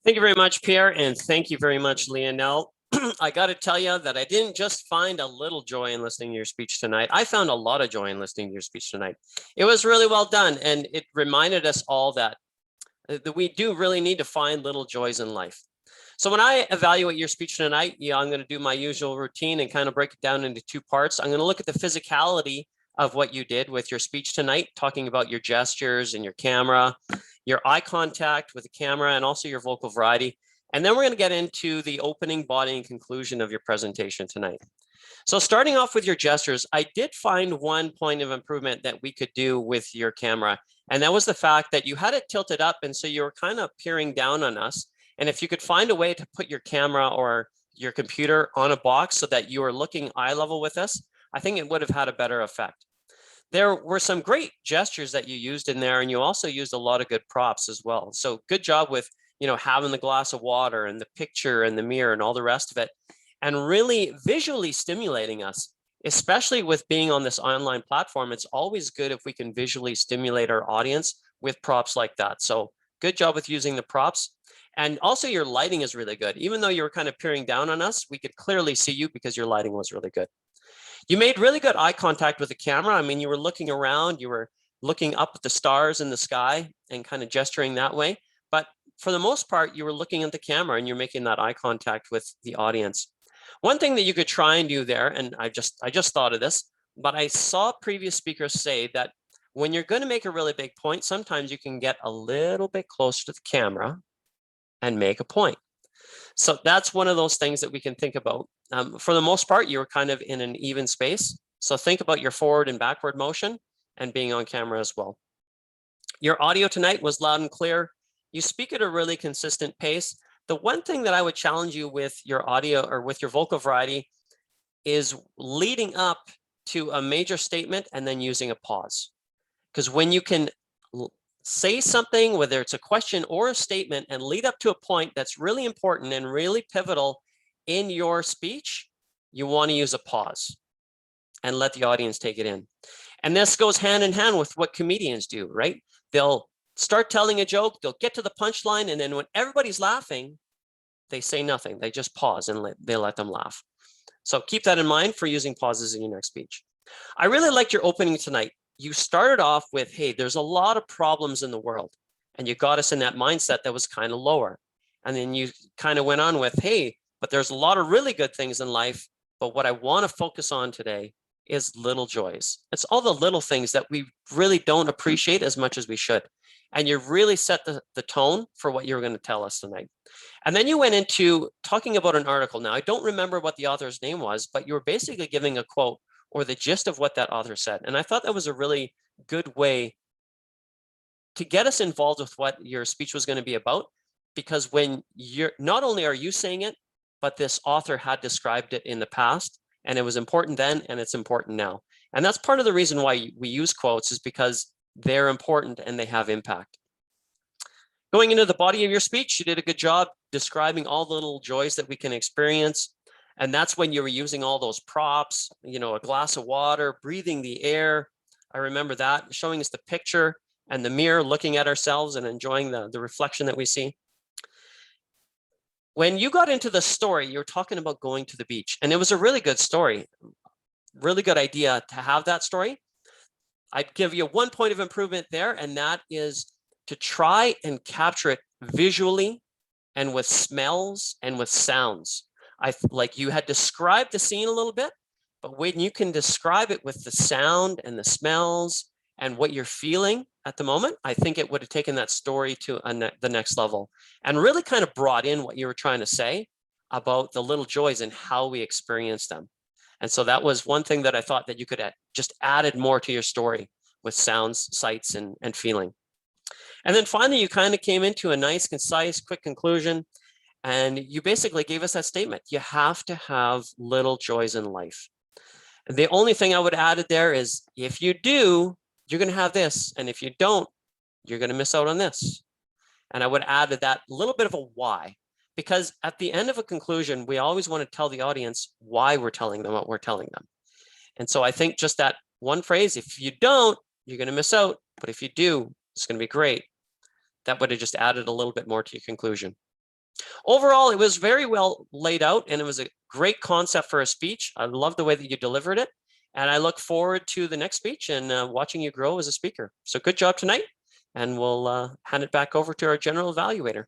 Thank you very much, Pierre, and thank you very much, Lionel. I got to tell you that I didn't just find a little joy in listening to your speech tonight. I found a lot of joy in listening to your speech tonight. It was really well done, and it reminded us all that we do really need to find little joys in life. So when I evaluate your speech tonight, I'm going to do my usual routine and kind of break it down into two parts. I'm going to look at the physicality of what you did with your speech tonight, talking about your gestures and your camera, your eye contact with the camera, and also your vocal variety. And then we're going to get into the opening, body, and conclusion of your presentation tonight. So starting off with your gestures, I did find one point of improvement that we could do with your camera. And that was the fact that you had it tilted up. And so you were kind of peering down on us. And if you could find a way to put your camera or your computer on a box so that you were looking eye level with us, I think it would have had a better effect. There were some great gestures that you used in there, and you also used a lot of good props as well. So good job with, having the glass of water and the picture and the mirror and all the rest of it, and really visually stimulating us, especially with being on this online platform. It's always good if we can visually stimulate our audience with props like that. So good job with using the props. And also your lighting is really good. Even though you were kind of peering down on us, we could clearly see you because your lighting was really good. You made really good eye contact with the camera. I mean, you were looking around, you were looking up at the stars in the sky and kind of gesturing that way. But for the most part, you were looking at the camera and you're making that eye contact with the audience. One thing that you could try and do there, and I just thought of this, but I saw previous speakers say that when you're going to make a really big point, sometimes you can get a little bit closer to the camera and make a point. So that's one of those things that we can think about. For the most part, you're kind of in an even space. So think about your forward and backward motion and being on camera as well. Your audio tonight was loud and clear. You speak at a really consistent pace. The one thing that I would challenge you with your audio or with your vocal variety is leading up to a major statement and then using a pause. Because when you can say something, whether it's a question or a statement, and lead up to a point that's really important and really pivotal in your speech, you want to use a pause and let the audience take it in. And this goes hand in hand with what comedians do, right? They'll start telling a joke, they'll get to the punchline, and then when everybody's laughing, they say nothing. They just pause and they let them laugh. So keep that in mind for using pauses in your next speech. I really liked your opening tonight. You started off with, hey, there's a lot of problems in the world. And you got us in that mindset that was kind of lower. And then you kind of went on with, hey, but there's a lot of really good things in life. But what I want to focus on today is little joys. It's all the little things that we really don't appreciate as much as we should. And you really set the tone for what you're going to tell us tonight. And then you went into talking about an article. Now, I don't remember what the author's name was, but you were basically giving a quote or the gist of what that author said. And I thought that was a really good way to get us involved with what your speech was going to be about, because when you're, not only are you saying it, but this author had described it in the past, and it was important then, and it's important now. And that's part of the reason why we use quotes, is because they're important and they have impact. Going into the body of your speech, you did a good job describing all the little joys that we can experience. And that's when you were using all those props, a glass of water, breathing the air. I remember that, showing us the picture and the mirror, looking at ourselves and enjoying the reflection that we see. When you got into the story, you were talking about going to the beach, and it was a really good story, really good idea to have that story. I'd give you one point of improvement there, and that is to try and capture it visually and with smells and with sounds. Like you had described the scene a little bit, but when you can describe it with the sound and the smells and what you're feeling at the moment, I think it would have taken that story to the next level and really kind of brought in what you were trying to say about the little joys and how we experience them. And so that was one thing that I thought that you could have just added more to your story with sounds, sights, and feeling. And then finally, you kind of came into a nice, concise, quick conclusion. And you basically gave us that statement. You have to have little joys in life. And the only thing I would add there is, if you do, you're going to have this. And if you don't, you're going to miss out on this. And I would add to that a little bit of a why. Because at the end of a conclusion, we always want to tell the audience why we're telling them what we're telling them. And so I think just that one phrase, if you don't, you're going to miss out. But if you do, it's going to be great. That would have just added a little bit more to your conclusion. Overall, it was very well laid out, and it was a great concept for a speech. I love the way that you delivered it, and I look forward to the next speech and watching you grow as a speaker. So good job tonight, and we'll hand it back over to our general evaluator.